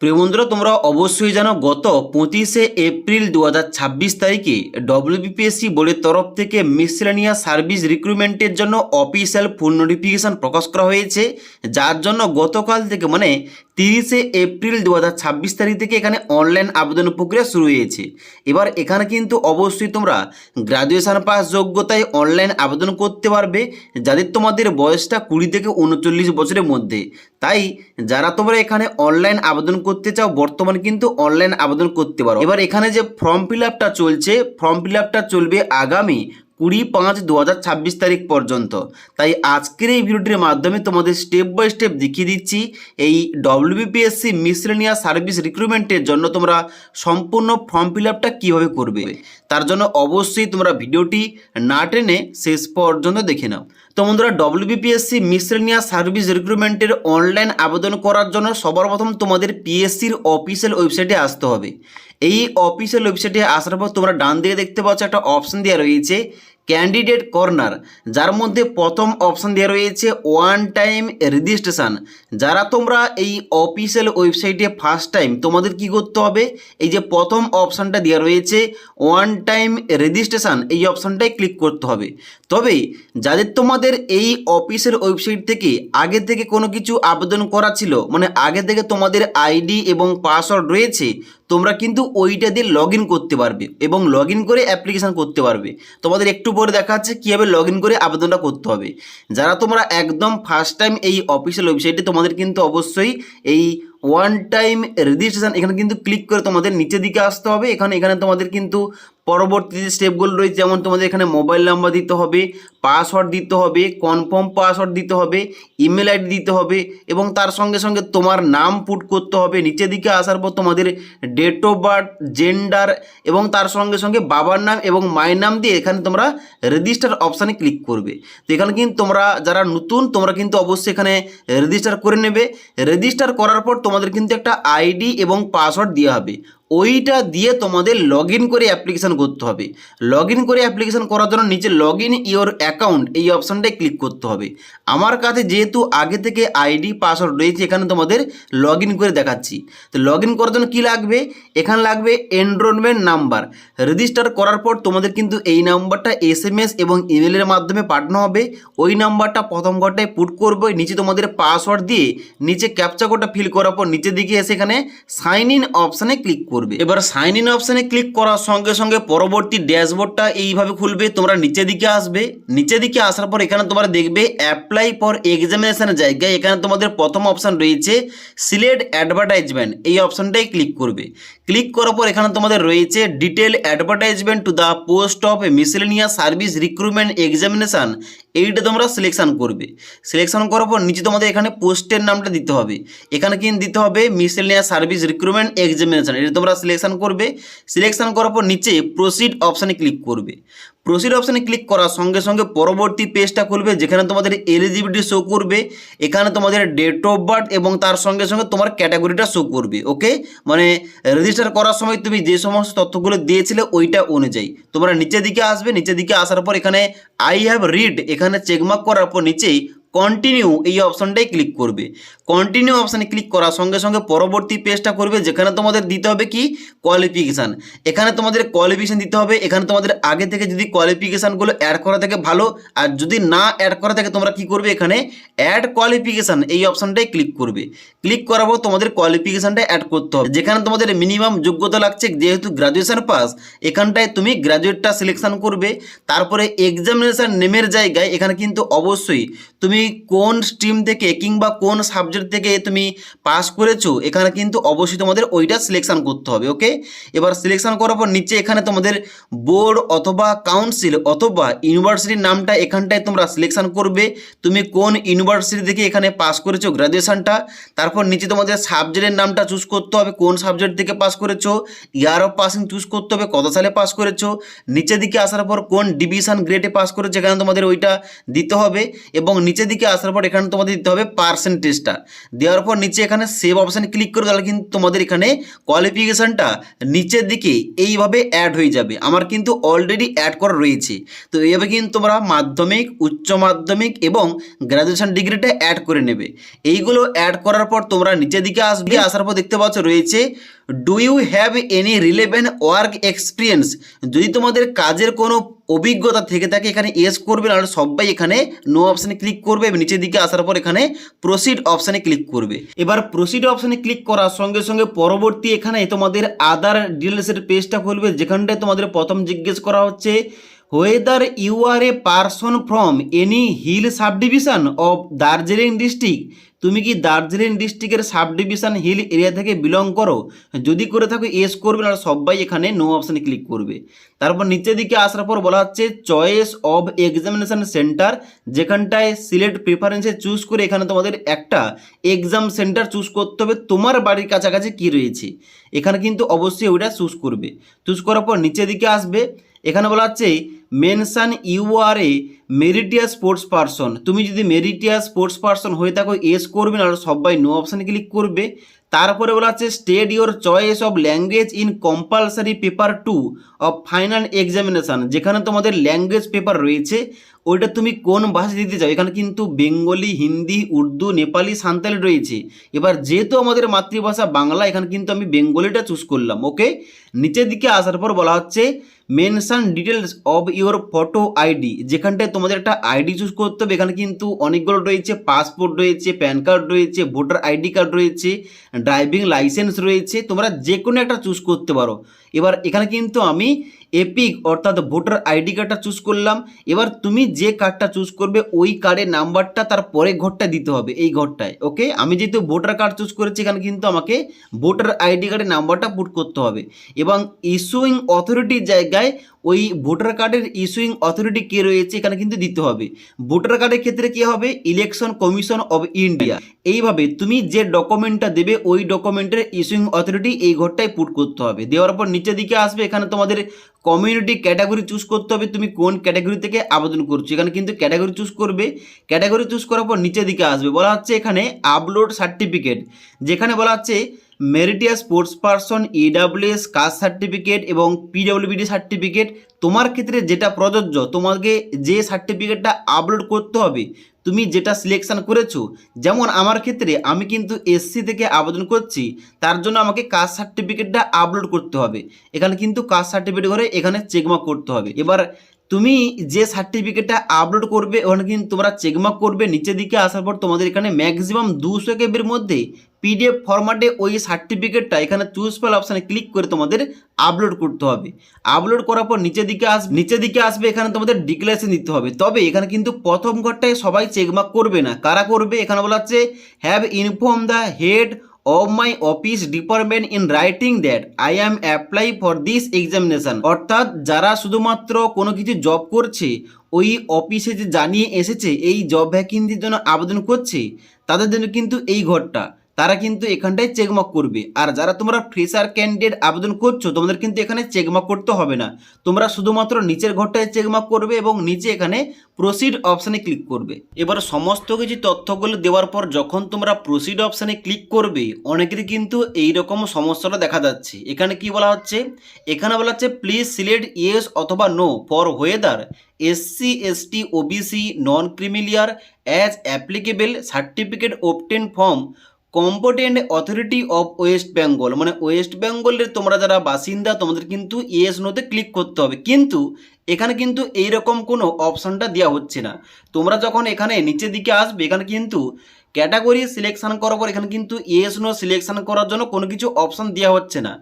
প্রিয় বন্ধুরা, তোমরা অবশ্যই জানো গত 25শে এপ্রিল 2026 তারিখে ডব্লিউবিপিএসসি বোর্ডের তরফ থেকে মিসেলেনিয়াস সার্ভিস রিক্রুটমেন্টের জন্য অফিসিয়াল ফুল নোটিফিকেশান প্রকাশ করা হয়েছে, যার জন্য গতকাল থেকে মানে 30শে এপ্রিল 2026 তারিখ থেকে এখানে অনলাইন আবেদন প্রক্রিয়া শুরু হয়েছে। এবার এখানে কিন্তু অবশ্যই তোমরা গ্র্যাজুয়েশন পাস যোগ্যতায় অনলাইন আবেদন করতে পারবে, যাদের তোমাদের বয়সটা 20 থেকে 39 বছরের মধ্যে। তাই যারা তোমরা এখানে অনলাইন আবেদন করতে চাও বর্তমানে কিন্তু অনলাইন আবেদন করতে পারো। এবার এখানে যে ফর্ম ফিল আপটা চলছে, ফর্ম ফিল আপটা চলবে আগামী 20/5/2026 তারিখ পর্যন্ত। তাই আজকের এই ভিডিওটির মাধ্যমে তোমাদের স্টেপ বাই স্টেপ দেখিয়ে দিচ্ছি এই ডব্লিউবিপিএসসি মিসেলেনিয়াস সার্ভিস রিক্রুটমেন্টের জন্য তোমরা সম্পূর্ণ ফর্ম ফিল আপটা কীভাবে করবে। তার জন্য অবশ্যই তোমরা ভিডিওটি না টেনে শেষ পর্যন্ত দেখে নাও। তো বন্ধুরা, ডব্লিউবিপিএসসি মিসেলেনিয়াস সার্ভিস রিক্রুটমেন্টের অনলাইন আবেদন করার জন্য সবার প্রথম তোমাদের পিএসসির অফিসিয়াল ওয়েবসাইটে আসতে হবে। এই অফিসিয়াল ওয়েবসাইটে আসার পর তোমরা ডান দিকে দেখতে পাচ্ছ একটা অপশন দেওয়া রয়েছে ক্যান্ডিডেট কর্নার, যার মধ্যে প্রথম অপশান দেওয়া রয়েছে ওয়ান টাইম রেজিস্ট্রেশন। যারা তোমরা এই অফিসিয়াল ওয়েবসাইটে ফার্স্ট টাইম, তোমাদের কি করতে হবে, এই যে প্রথম অপশানটা দেওয়া রয়েছে ওয়ান টাইম রেজিস্ট্রেশন, এই অপশানটায় ক্লিক করতে হবে। তবে যাদের তোমাদের এই অফিসিয়াল ওয়েবসাইট থেকে আগে থেকে কোনো কিছু আবেদন করা ছিল, মানে আগে থেকে তোমাদের আইডি এবং পাসওয়ার্ড রয়েছে, তোমরা কিন্তু ওইটা দিয়ে লগ ইন করতে পারবে এবং লগ ইন করে অ্যাপ্লিকেশান করতে পারবে। তোমাদের একটু পরে দেখা যাচ্ছে কীভাবে লগ ইন করে আবেদনটা করতে হবে। যারা তোমরা একদম ফার্স্ট টাইম এই অফিসিয়াল ওয়েবসাইটে, তোমাদের কিন্তু অবশ্যই এই ওয়ান টাইম রেজিস্ট্রেশন এখানে কিন্তু ক্লিক করে তোমাদের নিচের দিকে আসতে হবে। এখানে তোমাদের কিন্তু পরবর্তী যে স্টেপগুলো রয়েছে, যেমন তোমাদের এখানে মোবাইল নাম্বার দিতে হবে, পাসওয়ার্ড দিতে হবে, কনফার্ম পাসওয়ার্ড দিতে হবে, ইমেল আইডি দিতে হবে এবং তার সঙ্গে সঙ্গে তোমার নাম পুট করতে হবে। নিচের দিকে আসার পর তোমাদের ডেট অফ বার্থ, জেন্ডার এবং তার সঙ্গে সঙ্গে বাবার নাম এবং মায়ের নাম দিয়ে এখানে তোমরা রেজিস্টার অপশানে ক্লিক করবে। তো এখানে কিন্তু তোমরা যারা নতুন, তোমরা কিন্তু অবশ্যই এখানে রেজিস্টার করে নেবে। রেজিস্টার করার পর তোমাদের কিন্তু একটা আইডি এবং পাসওয়ার্ড দেওয়া হবে, ওইটা দিয়ে তোমাদের লগ ইন করে অ্যাপ্লিকেশান করতে হবে। লগ ইন করে অ্যাপ্লিকেশান করার জন্য নিচে লগ ইন ইওর অ্যাকাউন্ট এই অপশানটায় ক্লিক করতে হবে। আমার কাছে যেহেতু আগে থেকে আইডি পাসওয়ার্ড রয়েছে, এখানে তোমাদের লগ ইন করে দেখাচ্ছি। তো লগ ইন করার জন্য কী লাগবে, এখানে লাগবে এনরোলমেন্ট নাম্বার। রেজিস্টার করার পর তোমাদের কিন্তু এই নাম্বারটা SMS এবং ইমেলের মাধ্যমে পাঠানো হবে। ওই নাম্বারটা প্রথম ঘরটায় পুট করবে, নিচে তোমাদের পাসওয়ার্ড দিয়ে নিচে ক্যাপচা কোডটা ফিল করার পর নিচের দিকে এসে এখানে সাইন ইন অপশানে ক্লিক করবে। এবার সাইন ইন অপশানে ক্লিক করার সঙ্গে সঙ্গে পরবর্তী ড্যাশবোর্ডটা এইভাবে খুলবে। তোমরা নিচের দিকে আসবে, নিচের দিকে আসার পর এখানে তোমরা দেখবে অ্যাপ্লাই ফর এক্সামিনেশনের জায়গায় এখানে তোমাদের প্রথম অপশান রয়েছে সিলেক্ট অ্যাডভার্টাইজমেন্ট, এই অপশানটাই ক্লিক করবে। ক্লিক করার পর এখানে তোমাদের রয়েছে detail advertisement to the post of miscellaneous service recruitment examination, এইটা তোমরা সিলেকশন করবে। সিলেকশন করার পর নিচে তোমাদের এখানে পোস্টের নামটা দিতে হবে। এখানে কিন্তু দিতে হবে মিসেলেনিয়াস সার্ভিস রিক্রুটমেন্ট এক্সামিনেশন, এটা তোমরা সিলেকশন করবে। সিলেকশন করার পর নিচে প্রসিড অপশানে ক্লিক করবে। প্রসিড অপশানে ক্লিক করার সঙ্গে সঙ্গে পরবর্তী পেজটা খুলবে, যেখানে তোমাদের এলিজিবিলিটি শো করবে। এখানে তোমাদের ডেট অফ বার্থ এবং তার সঙ্গে সঙ্গে তোমার ক্যাটাগরিটা শো করবে। ওকে, মানে রেজিস্টার করার সময় তুমি যে সমস্ত তথ্যগুলো দিয়েছিলে ওইটা অনুযায়ী তোমরা নিচের দিকে আসবে। নিচের দিকে আসার পর এখানে আই হ্যাভ রিড এখানে চেকমার্ক করার পর নিচেই কন্টিনিউ এই অপশানটাই ক্লিক করবে। কন্টিনিউ অপশানে ক্লিক করার সঙ্গে সঙ্গে পরবর্তী পেজটা করবে, যেখানে তোমাদের দিতে হবে কি কোয়ালিফিকেশান। এখানে তোমাদের কোয়ালিফিকেশান দিতে হবে। এখানে তোমাদের আগে থেকে যদি কোয়ালিফিকেশানগুলো অ্যাড করা থাকে ভালো, আর যদি না অ্যাড করা থাকে তোমরা কি করবে, এখানে অ্যাড কোয়ালিফিকেশান এই অপশানটাই ক্লিক করবে। ক্লিক করার পর তোমাদের কোয়ালিফিকেশানটা অ্যাড করতে হবে, যেখানে তোমাদের মিনিমাম যোগ্যতা লাগছে যেহেতু গ্রাজুয়েশন পাস, এখানটায় তুমি গ্রাজুয়েটটা সিলেকশন করবে। তারপরে এক্সামিনেশন নেমের জায়গায় এখানে কিন্তু অবশ্যই তুমি কোন স্ট্রিম থেকে কিংবা কোন সাবজেক্ট থেকে তুমি পাস করেছো, এখানে কিন্তু অবশ্যই তোমাদের ওইটা সিলেকশন করতে হবে। ওকে, এবার সিলেকশন করার পর নিচে এখানে তোমাদের বোর্ড অথবা কাউন্সিল অথবা ইউনিভার্সিটির নামটা এখানটায় তোমরা সিলেকশন করবে। তুমি কোন ইউনিভার্সিটি থেকে এখানে পাস করেছো গ্রাজুয়েশনটা। তারপর নিচে তোমাদের সাবজেক্টের নামটা চুজ করতে হবে, কোন সাবজেক্ট থেকে পাস করেছো। ইয়ার অফ পাসিং চুজ করতে হবে, কত সালে পাস করেছো। নিচের দিকে আসার পর কোন ডিভিশন গ্রেডে পাস করেছো এখানে তোমাদের ওইটা দিতে হবে এবং নিচের দিকে আসার পর এখানে তোমাদের দিতে হবে পার্সেন্টেজটা। দেওয়ার পর নিচে এখানে সেভ অপশানে ক্লিক করে তাহলে কিন্তু তোমাদের এখানে কোয়ালিফিকেশানটা নিচের দিকে এইভাবে অ্যাড হয়ে যাবে। আমার কিন্তু অলরেডি অ্যাড করা রয়েছে। তো এইভাবে কিন্তু তোমরা মাধ্যমিক, উচ্চ মাধ্যমিক এবং গ্র্যাজুয়েশন ডিগ্রিটা অ্যাড করে নেবে। এইগুলো অ্যাড করার পর তোমরা নিচের দিকে আসবে, আসার পর দেখতে পাচ্ছ রয়েছে do you have any relevant work experience. যদি তোমাদের কাজের কোনো অভিজ্ঞতা থেকে থাকে এখানে ইয়েস করবে, আর সবাই এখানে নো অপশানে ক্লিক করবে। নিচের দিকে আসার পর এখানে প্রসিড অপশানে ক্লিক করবে। এবার প্রসিড অপশানে ক্লিক করার সঙ্গে সঙ্গে পরবর্তী এখানে তোমাদের আদার ডিটেলসের পেজটা খুলবে, যেখানটায় তোমাদের প্রথম জিজ্ঞেস করা হচ্ছে whether you are a person from any hill subdivision of Darjeeling district. তুমি কি দার্জিলিং ডিস্ট্রিক্টের সাব ডিভিশন হিল এরিয়া থেকে বিলং করো? যদি করে থাকো ইয়েস করবে, আর সবাই এখানে নো অপশানে ক্লিক করবে। তারপর নিচের দিকে আসার পর বলা হচ্ছে চয়েস অফ এক্সামিনেশন সেন্টার, যেখানটায় সিলেক্ট প্রেফারেন্সে চুজ করে এখানে তোমাদের একটা এক্সাম সেন্টার চুজ করতে হবে তোমার বাড়ির কাছাকাছি কি রয়েছে। এখানে কিন্তু অবশ্যই ওইটা চুজ করবে। চুজ করার পর নিচের দিকে আসবে, এখানে বলা হচ্ছে mention you are a meritorious sports person. তুমি যদি মেরিটিয়াস স্পোর্টস পারসন হয়ে থাকো ইয়েস করবে, আর সবাই নো অপশানে ক্লিক করবে। তারপরে বলা হচ্ছে state your choice of language in compulsory paper 2 of final examination. যেখানে তোমাদের ল্যাঙ্গুয়েজ পেপার রয়েছে ওইটা তুমি কোন ভাষা দিতে চাও। এখানে কিন্তু বেঙ্গলি, হিন্দি, উর্দু, নেপালি, সাঁওতালি রয়েছে। এবার যেহেতু আমাদের মাতৃভাষা বাংলা, এখানে কিন্তু আমি বেঙ্গলিটা চুজ করলাম। ওকে, নিচের দিকে আসার পর বলা হচ্ছে mention details of your photo ID, যেখানটায় তোমাদের একটা আইডি চুজ করতে হবে। এখানে কিন্তু অনেকগুলো রয়েছে, পাসপোর্ট রয়েছে, প্যান কার্ড রয়েছে, ভোটার আইডি কার্ড রয়েছে, ড্রাইভিং লাইসেন্স রয়েছে, তোমরা যে কোনো একটা চুজ করতে পারো। এবার এখানে কিন্তু আমি এপিক অর্থাৎ ভোটার আইডি কার্ডটা চুজ করলাম। এবার তুমি যে কার্ডটা চুজ করবে ওই কার্ডের নাম্বারটা তার পরে ঘরটা দিতে হবে, এই ঘরটায়। ওকে, আমি যেহেতু ভোটার কার্ড চুজ করেছি এখানে কিন্তু আমাকে ভোটার আইডি কার্ডের নাম্বারটা পুট করতে হবে। এবং ইস্যুইং অথরিটির জায়গায় ওই ভোটার কার্ডের ইস্যুইং অথরিটি কে রয়েছে এখানে কিন্তু দিতে হবে। ভোটার কার্ডের ক্ষেত্রে কি হবে, ইলেকশন কমিশন অফ ইন্ডিয়া। এইভাবে তুমি যে ডকুমেন্টটা দেবে ওই ডকুমেন্টের ইস্যুইং অথরিটি এই ঘরটায় পুট করতে হবে। দেওয়ার পর নিচের দিকে আসবে, এখানে তোমাদের কমিউনিটি ক্যাটাগরি চুজ করতে হবে, তুমি কোন ক্যাটাগরি থেকে আবেদন করছো। এখানে কিন্তু ক্যাটাগরি চুজ করবে। ক্যাটাগরি চুজ করার পর নিচের দিকে আসবে, বলা হচ্ছে এখানে আপলোড সার্টিফিকেট, যেখানে বলা হচ্ছে meritorious sports person, EWS caste certificate এবং পিডব্লিউডি সার্টিফিকেট। তোমার ক্ষেত্রে যেটা প্রযোজ্য, তোমাকে যে সার্টিফিকেটটা আপলোড করতে হবে তুমি যেটা সিলেকশন করেছো। যেমন আমার ক্ষেত্রে আমি কিন্তু এসসি থেকে আবেদন করছি, তার জন্য আমাকে কাস্ট সার্টিফিকেটটা আপলোড করতে হবে। এখানে কিন্তু কাস্ট সার্টিফিকেট করে এখানে চেকমার্ক করতে হবে। এবার তুমি যে সার্টিফিকেটটা আপলোড করবে ওখানে কিন্তু তোমরা চেকমার্ক করবে। নিচের দিকে আসার পর তোমাদের এখানে ম্যাক্সিমাম 200 কেবির মধ্যে পিডিএফ ফরম্যাটে ওই সার্টিফিকেটটা এখানে চুজ ফাইল অপশানে ক্লিক করে তোমাদের আপলোড করতে হবে। আপলোড করার পর নিচের দিকে আসবে এখানে তোমাদের ডিক্লারেশন দিতে হবে। তবে এখানে কিন্তু প্রথম ঘরটায় সবাই চেকমার্ক করবে না। কারা করবে, এখানে বলা হচ্ছে have inform the head of my office department in writing that I am apply for this examination। অর্থাৎ যারা শুধুমাত্র কোনো কিছু জব করছে ওই অফিসে যে জানিয়ে এসেছে এই জব ভ্যাকেন্সির জন্য আবেদন করছে, তাদের জন্য কিন্তু এই ঘরটা তারা কিন্তু এখানটায় চেকমার্ক করবে। আর যারা তোমরা ফ্রেশার ক্যান্ডিডেট আবেদন করছো তোমাদের কিন্তু এখানে চেকমার্ক করতে হবে না, তোমরা শুধুমাত্র নিচের ঘরটায় চেকমার্ক করবে এবং নিচে এখানে প্রসিড অপশানে ক্লিক করবে। এবার সমস্ত কিছু তথ্যগুলো দেওয়ার পর যখন তোমরা প্রসিড অপশানে ক্লিক করবে অনেকেরই কিন্তু এইরকম সমস্যাটা দেখা যাচ্ছে। এখানে কি বলা হচ্ছে, এখানে বলা হচ্ছে প্লিজ সিলেক্ট ইয়েস অথবা no for whether SC ST OBC non creamy layer as applicable certificate obtain from competent authority of West Bengal. মানে ওয়েস্ট বেঙ্গলের তোমরা যারা বাসিন্দা তোমাদের কিন্তু ইয়েস নোতে ক্লিক করতে হবে। কিন্তু এখানে কিন্তু এইরকম কোনো অপশানটা দেওয়া হচ্ছে না। তোমরা যখন এখানে নিচের দিকে আসবে এখানে কিন্তু ক্যাটাগরি সিলেকশন করার পর এখানে কিন্তু ইয়েস নো সিলেকশন করার জন্য কোনো কিছু অপশান দেওয়া হচ্ছে না।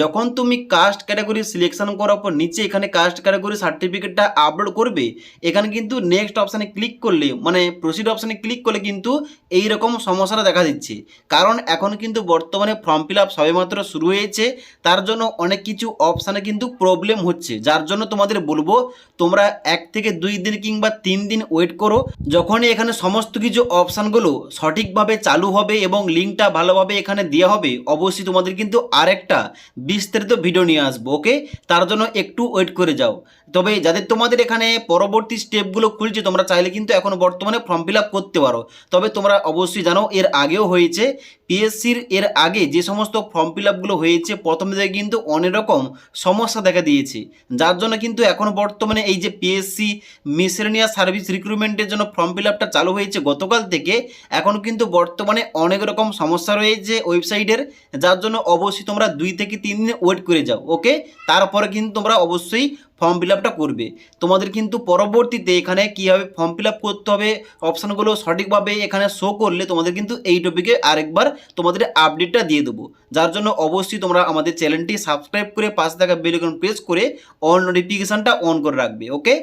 যখন তুমি কাস্ট ক্যাটাগরি সিলেকশন করার পর নিচে এখানে কাস্ট ক্যাটাগরি সার্টিফিকেটটা আপলোড করবে, এখানে কিন্তু নেক্সট অপশানে ক্লিক করলে মানে প্রসিড অপশানে ক্লিক করলে কিন্তু এই রকম সমস্যাটা দেখা দিচ্ছে। কারণ এখন কিন্তু বর্তমানে ফর্ম ফিল আপ সবেমাত্র শুরু হয়েছে, তার জন্য অনেক কিছু অপশানে কিন্তু প্রবলেম হচ্ছে। যার জন্য তোমাদের বলবো তোমরা 1 থেকে 2 দিন কিংবা 3 দিন ওয়েট করো। যখনই এখানে সমস্ত কিছু অপশানগুলো সঠিকভাবে চালু হবে এবং লিঙ্কটা ভালোভাবে এখানে দেওয়া হবে, অবশ্যই তোমাদের কিন্তু আরেকটা বিস্তারিত ভিডিও নিয়ে আসবো। ওকে, তার জন্য একটু ওয়েট করে যাও। তবে যাদের তোমাদের এখানে পরবর্তী স্টেপগুলো খুলছে, তোমরা চাইলে কিন্তু এখন বর্তমানে ফর্ম ফিল আপ করতে পারো। তবে তোমরা অবশ্যই জানো এর আগেও হয়েছে, পিএসসির এর আগে যে সমস্ত ফর্ম ফিল আপগুলো হয়েছে প্রথম দিকে কিন্তু অনেক রকম সমস্যা দেখা দিয়েছে, যার জন্য কিন্তু এখন বর্তমানে এই যে পিএসসি মিসেলেনিয়াস সার্ভিস রিক্রুটমেন্টের জন্য ফর্ম ফিল আপটা চালু হয়েছে গতকাল থেকে, এখন কিন্তু বর্তমানে অনেক রকম সমস্যা রয়েছে ওয়েবসাইটের, যার জন্য অবশ্যই তোমরা 2 থেকে 3 দিন ওয়েট করে যাও। ওকে, তারপরে কিন্তু তোমরা অবশ্যই ফর্ম ফিল আপটা করবে। তোমাদের কিন্তু পরবর্তীতে এখানে কীভাবে ফর্ম ফিল আপ করতে হবে অপশানগুলো সঠিকভাবে এখানে শো করলে তোমাদের কিন্তু এই টপিকে আরেকবার তোমাদের আপডেটটা দিয়ে দেবো, যার জন্য অবশ্যই তোমরা আমাদের চ্যানেলটি সাবস্ক্রাইব করে পাশে থাকা বেল আইকন প্রেস করে অল নোটিফিকেশানটা অন করে রাখবে। ওকে।